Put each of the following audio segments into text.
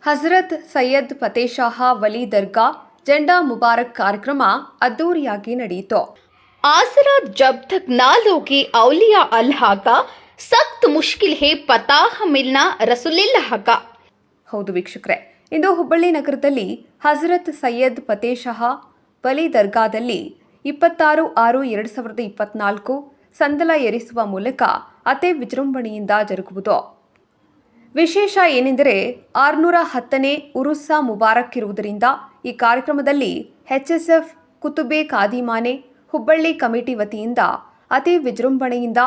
ಹಜರತ್ ಸೈಯದ್ ಫತೇಶಾಹ ವಲಿ ದರ್ಗಾ ಜೆಂಡಾ ಮುಬಾರಕ್ ಕಾರ್ಯಕ್ರಮ ಅದ್ದೂರಿಯಾಗಿ ನಡೆಯಿತು. आसरा जब तक ना लोगे औलिया अल्लाह का सख्त मुश्किल है पता मिलना रसूलिल्लाह का. ಹೌದು ವೀಕ್ಷಕರೇ, ಇಂದು ಹುಬ್ಬಳ್ಳಿ ನಗರದಲ್ಲಿ ಹಜರತ್ ಸೈಯದ್ ಫತೇಶಾಹ ವಲಿ ದರ್ಗಾದಲ್ಲಿ 26/6/2024 ಸಂದಲ ಏರಿಸುವ ಮೂಲಕ ಅತಿ ವಿಜೃಂಭಣೆಯಿಂದ ಜರುಗುವುದು. ವಿಶೇಷ ಏನೆಂದರೆ 610ನೇ ಉರುಸ್ಸ ಮುಬಾರಕ್ ಇರುವುದರಿಂದ ಈ ಕಾರ್ಯಕ್ರಮದಲ್ಲಿ HSF ಕುತುಬೆ ಖಾದಿಮಾನೆ ಹುಬ್ಬಳ್ಳಿ ಕಮಿಟಿ ವತಿಯಿಂದ ಅತಿ ವಿಜೃಂಭಣೆಯಿಂದ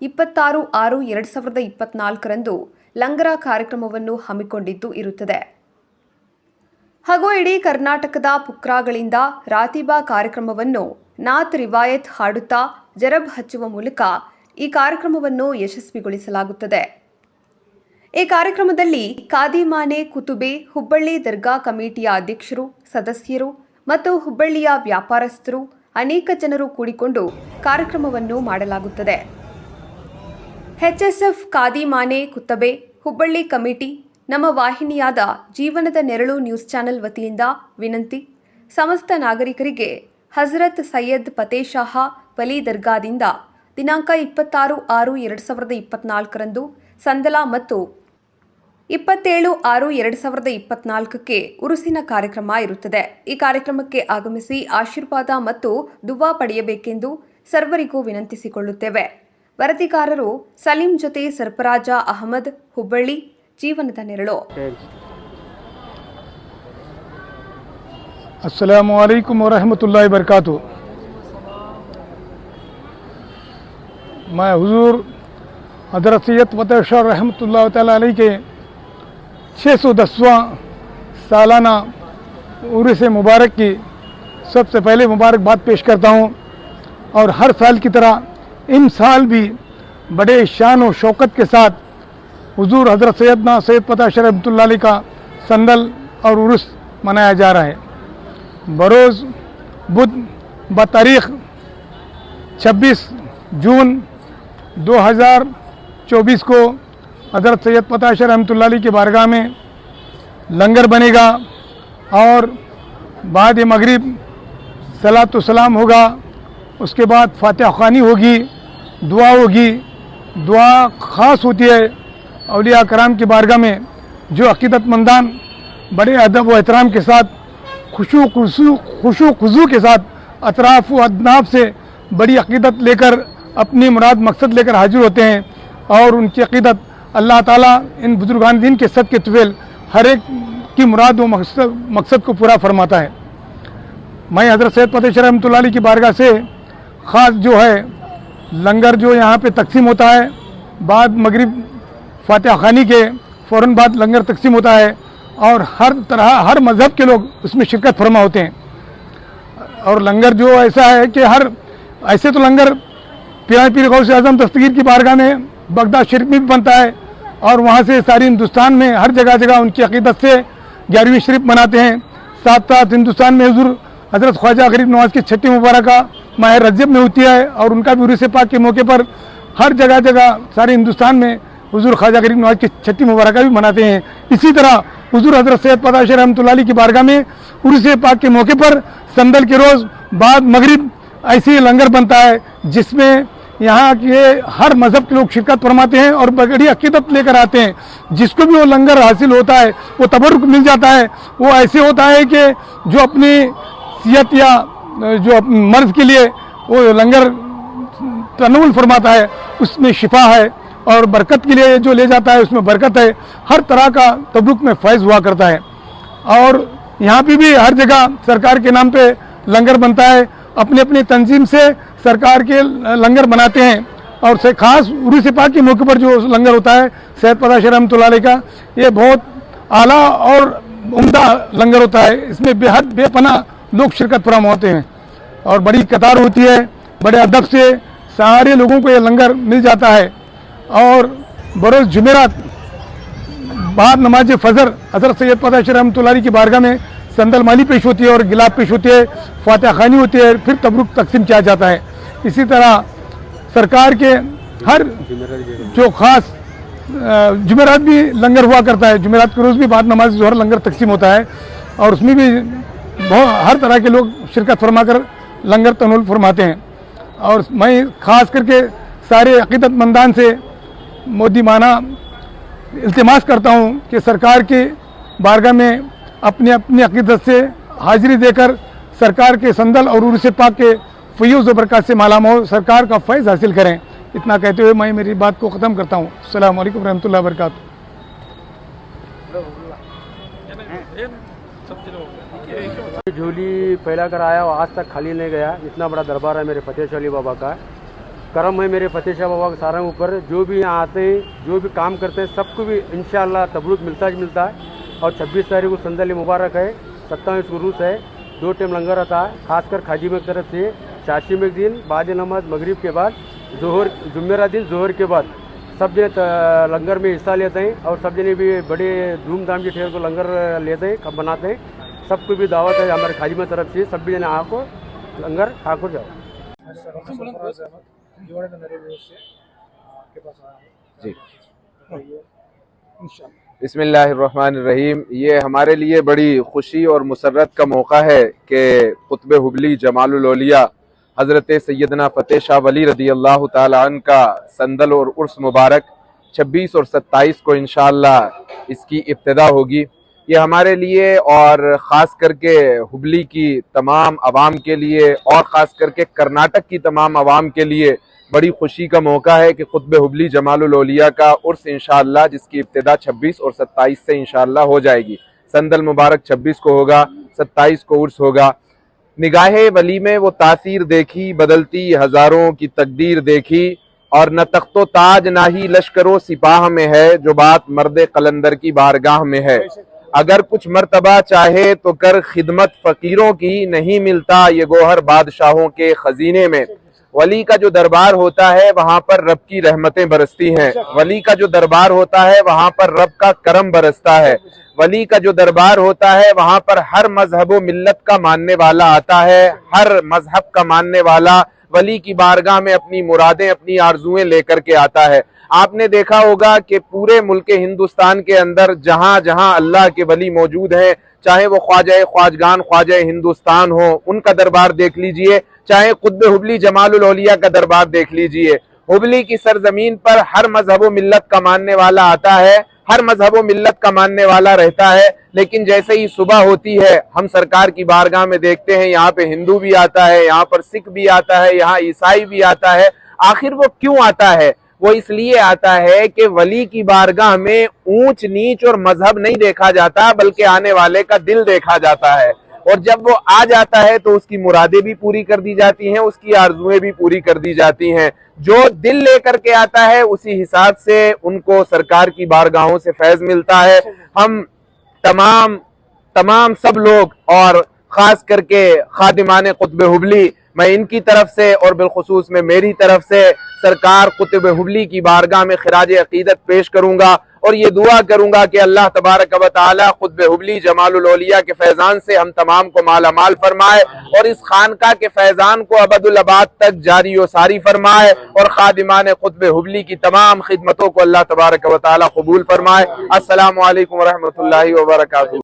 26/6/2024 ಲಂಗರ ಕಾರ್ಯಕ್ರಮವನ್ನು ಹಮ್ಮಿಕೊಂಡಿದ್ದು ಇರುತ್ತದೆ. ಹಾಗೂ ಇಡೀ ಕರ್ನಾಟಕದ ಪುಕ್ರಾಗಳಿಂದ ರಾತಿಬಾ ಕಾರ್ಯಕ್ರಮವನ್ನು ನಾತ್ ರಿವಾಯತ್ ಹಾಡುತ್ತಾ ಜರಬ್ ಹಚ್ಚುವ ಮೂಲಕ ಈ ಕಾರ್ಯಕ್ರಮವನ್ನು ಯಶಸ್ವಿಗೊಳಿಸಲಾಗುತ್ತದೆ. ಈ ಕಾರ್ಯಕ್ರಮದಲ್ಲಿ ಖಾದಿಮಾನೆ ಕುತುಬೆ ಹುಬ್ಬಳ್ಳಿ ದರ್ಗಾ ಕಮಿಟಿಯ ಅಧ್ಯಕ್ಷರು, ಸದಸ್ಯರು ಮತ್ತು ಹುಬ್ಬಳ್ಳಿಯ ವ್ಯಾಪಾರಸ್ಥರು ಅನೇಕ ಜನರು ಕೂಡಿಕೊಂಡು ಕಾರ್ಯಕ್ರಮವನ್ನು ಮಾಡಲಾಗುತ್ತದೆ. HSF ಖಾದಿಮಾನೆ ಕುತುಬೆ ಹುಬ್ಬಳ್ಳಿ ಕಮಿಟಿ ನಮ್ಮ ವಾಹಿನಿಯಾದ ಜೀವನದ ನೆರಳು ನ್ಯೂಸ್ ಚಾನೆಲ್ ವತಿಯಿಂದ ವಿನಂತಿ. ಸಮಸ್ತ ನಾಗರಿಕರಿಗೆ ಹಜರತ್ ಸೈಯದ್ ಫತೇಶಾಹ ವಲಿ ದರ್ಗಾದಿಂದ ದಿನಾಂಕ 26/6/2024 ಸಂದಲ ಮತ್ತು 27/6/2024 ಉರುಸಿನ ಕಾರ್ಯಕ್ರಮ ಇರುತ್ತದೆ. ಈ ಕಾರ್ಯಕ್ರಮಕ್ಕೆ ಆಗಮಿಸಿ ಆಶೀರ್ವಾದ ಮತ್ತು ದುವಾ ಪಡೆಯಬೇಕೆಂದು ಸರ್ವರಿಗೂ ವಿನಂತಿಸಿಕೊಳ್ಳುತ್ತೇವೆ. ವರದಿಗಾರರು ಸಲೀಂ ಜೊತೆ ಸರ್ಫರಾಜ ಅಹಮದ್, ಹುಬ್ಬಳ್ಳಿ, ಜೀವನದ ನೆರಳು. अस्सलामु अलैकुम वरहमतुल्लाहि वबरकातुहू। मैं हुजूर हज़रत सैयद फतेशाह रहमतुल्लाह तआला अलैह के 610वां सालाना उर्स मुबारक की सबसे पहले मुबारकबाद पेश करता हूँ। और हर साल की तरह इन साल भी बड़े शान और शौकत के साथ हुजूर हज़रत सैयदना सैयद फतेशाह रहमतुल्लाह अलैह का संदल और उर्स मनाया जा रहा है। बरोज़ बुध बतारीख 26 जून 2024 को हज़रत सैयद फतेशाह रहमतुल्लाह अलैह की बारगाह में लंगर बनेगा और बाद मगरिब सलातो सलाम होगा। उसके बाद फातिहा ख़्वानी होगी, दुआ होगी। दुआ ख़ास होती है औलिया कराम की बारगाह में, जो अक़ीदतमंदान बड़े अदब व एहतराम के साथ खुशू खुजू के साथ अतराफ़ व अदनाब से बड़ी अक़ीदत लेकर अपनी मुराद मकसद लेकर हाजिर होते हैं। और उनकी अक़ीदत अल्लाह ताला इन बुजुर्गान दीन के सदक़े तुफ़ैल हर एक की मुराद व मकसद को पूरा फरमाता है। मैं हज़रत सैयद फतेशाह रहमतुल्लाह अलैह की बारगाह से ख़ास जो है लंगर जो यहाँ पे तकसीम होता है, बाद मगरिब फातिहा ख़ानी के फ़ौरन बाद लंगर तकसीम होता है और हर तरह हर मज़हब के लोग उसमें शिरकत फरमा होते हैं। और लंगर जो ऐसा है कि ऐसे तो लंगर पीर गौस आज़म दस्तगीर की बारगाह में बगदाद शरीफ में भी बनता है और वहाँ से सारी हिंदुस्तान में हर जगह जगह उनकी अक़ीदत से 11वीं शरीफ मनाते हैं। साथ साथ हिंदुस्तान में हुज़ूर हज़रत ख्वाजा गरीब नवाज़ की छठी मुबारक माह रजब में होती है और उनका भी उर्स पाक के मौके पर हर जगह जगह सारे हिंदुस्तान में हुज़ूर ख्वाजा गरीब नवाज़ की छठी मुबारक भी मनाते हैं। इसी तरह हुज़ूर हज़रत सैयद फतेशाह रहमतुल्लाह अलैह की बारगाह में उर्स पाक के मौके पर संदल के रोज़ बाद मगरिब ऐसे ही लंगर बनता है, जिसमें यहाँ के हर मज़हब के लोग शिरकत फरमाते हैं और बड़ी अक़ीदत लेकर आते हैं। जिसको भी वो लंगर हासिल होता है वो तबरुक मिल जाता है। वो ऐसे होता है कि जो अपनी सियत या जो मर्ज़ के लिए वो लंगर तनव्वुल फरमाता है, उसमें शिफा है और बरकत के लिए जो ले जाता है उसमें बरकत है। हर तरह का तबरुक में फैज़ हुआ करता है। और यहाँ पे भी हर जगह सरकार के नाम पे लंगर बनता है। अपनी अपनी तंजीम से सरकार के लंगर बनाते हैं और से खास उर्स पाक के मौके पर जो लंगर होता है सैयद फतेशाह रहमतुल्लाह अलैह का, ये बहुत आला और उम्दा लंगर होता है। इसमें बेहद बेपनाह लोग शिरकत फराम होते हैं और बड़ी कतार होती है। बड़े अदब से सारे लोगों को ये लंगर मिल जाता है। और बरोज़ जुमेरात बाद नमाज फ़जर हज़रत सैयद फतेशाह रहमतुल्लाह अलैह की बारगाह में संदल माली पेश होती है और गिलाब पेश होती है, फातिहा खानी होती है, फिर तबरुक तकसीम किया जाता है। इसी तरह सरकार के हर जो खास जुमेरात भी लंगर हुआ करता है, जुमेरात के रोज़ भी बाद नमाज ज़ोहर लंगर तकसीम होता है और उसमें भी हर तरह के लोग शिरकत फरमाकर लंगर तनूल फरमाते हैं। और मैं ख़ास करके सारे अक़ीदतमंदान से मोदीमाना इल्तिमास करता हूँ कि सरकार के बारगाह में अपनी अपनी अक़ीदत से हाजिरी देकर सरकार के संदल और उर्स पाक के फ़यूज़ व बरक़ात से मालामाल सरकार का फैज़ हासिल करें। इतना कहते हुए मैं मेरी बात को ख़त्म करता हूँ। अस्सलामु अलैकुम रहमतुल्लाहि व बरकातुहू। झोली फैला कर आया और आज तक खाली नहीं गया। इतना बड़ा दरबार है मेरे फतेह शाह अली बाबा का। करम है मेरे फतेह शाह बाबा के सारे ऊपर। जो भी यहाँ आते हैं, जो भी काम करते हैं, सबको भी इंशाअल्लाह तबरुक मिलता है। और 26 तारीख को संदल मुबारक है, 27 को उरूस है, 2 टाइम लंगर रहता है। खासकर खाजी में तरफ से चाशी में दिन बाद नमाज मगरिब के बाद जोहर जुमेरात दिन जोहर के बाद सब जने लंगर में हिस्सा लेते हैं और सब जने भी बड़े धूमधाम से ठहर को लंगर लेते हैं, कब बनाते हैं। सबको भी दावत है हमारे खाजी में तरफ से, सब भी जने आको लंगर खाकर जाओ। जी बिस्मिल्लाहिर्रहमानिर्रहीम। ये हमारे लिए बड़ी खुशी और मुसर्रत का मौका है कि कुतुब हुबली जमालुल औलिया हज़रत सैयदना फ़तेह शाह वली रज़ी अल्लाह ताला अन्हु का संदल और उर्स मुबारक 26 और 27 को इंशाअल्लाह इसकी इब्तिदा होगी। ये हमारे लिए और ख़ास करके हुबली की तमाम आवाम के लिए और ख़ास करके कर्नाटक की तमाम आवाम के लिए बड़ी खुशी का मौका है कि कुतुब हुबली जमालुल औलिया का उर्स इंशाअल्लाह जिसकी इब्तिदा 26 और 27 से इंशाअल्लाह हो जाएगी। संदल मुबारक 26 को होगा, 27 को उर्स होगा। निगाहे वली में वो तासीर देखी, बदलती हजारों की तकदीर देखी, और न तख्तो ताज ना ही लश्करो सिपाह में है, जो बात मर्द कलंदर की बारगाह में है। अगर कुछ मर्तबा चाहे तो कर खिदमत फकीरों की, नहीं मिलता ये गोहर बादशाहों के खजीने में। वली का जो दरबार होता है वहाँ पर रब की रहमतें बरसती हैं। वली का जो दरबार होता है वहाँ पर रब का करम बरसता है। वली का जो दरबार होता है वहाँ पर हर मजहब व मिल्लत का मानने वाला आता है। हर मजहब का मानने वाला वली की बारगाह में अपनी मुरादें, अपनी आरजुएं लेकर के आता है। आपने देखा होगा कि पूरे मुल्क हिंदुस्तान के अंदर जहाँ जहाँ अल्लाह के वली मौजूद हैं, चाहे वो ख्वाजा ख्वाजगान ख्वाजा हिंदुस्तान हो, उनका दरबार देख लीजिए, चाहे कुतुब हुबली जमालुल औलिया का दरबार देख लीजिए। हुबली की सरजमीन पर हर मजहब व मिल्लत का मानने वाला आता है, हर मजहब व मिल्लत का मानने वाला रहता है। लेकिन जैसे ही सुबह होती है, हम सरकार की बारगाह में देखते हैं यहाँ पे हिंदू भी आता है, यहाँ पर सिख भी आता है, यहाँ ईसाई भी आता है। आखिर वो क्यों आता है? वो इसलिए आता है कि वली की बारगाह में ऊंच नीच और मजहब नहीं देखा जाता, बल्कि आने वाले का दिल देखा जाता है। और जब वो आ जाता है तो उसकी मुरादें भी पूरी कर दी जाती हैं, उसकी आरजुएं भी पूरी कर दी जाती हैं। जो दिल लेकर के आता है उसी हिसाब से उनको सरकार की बारगाहों से फैज मिलता है। हम तमाम सब लोग और खास करके खादिमान कुतुब हुबली, मैं इनकी तरफ से और बिलखुसूस में मेरी तरफ से सरकार कुतुब हुबली की बारगाह में खिराज अकीदत पेश करूंगा और ये दुआ करूंगा कि अल्लाह तबारक व तआला कुतुब हुबली जमालुल औलिया के फैजान से हम तमाम को माला माल फरमाए और इस खानका के फैजान को अबदुल अबाद तक जारी व सारी फरमाए और खादिमान कुतुब हुबली की तमाम खिदमतों को अल्लाह तबारक व तआला कबूल फरमाए। अस्सलामु अलैकुम व रहमतुल्लाहि व बरकातुहू।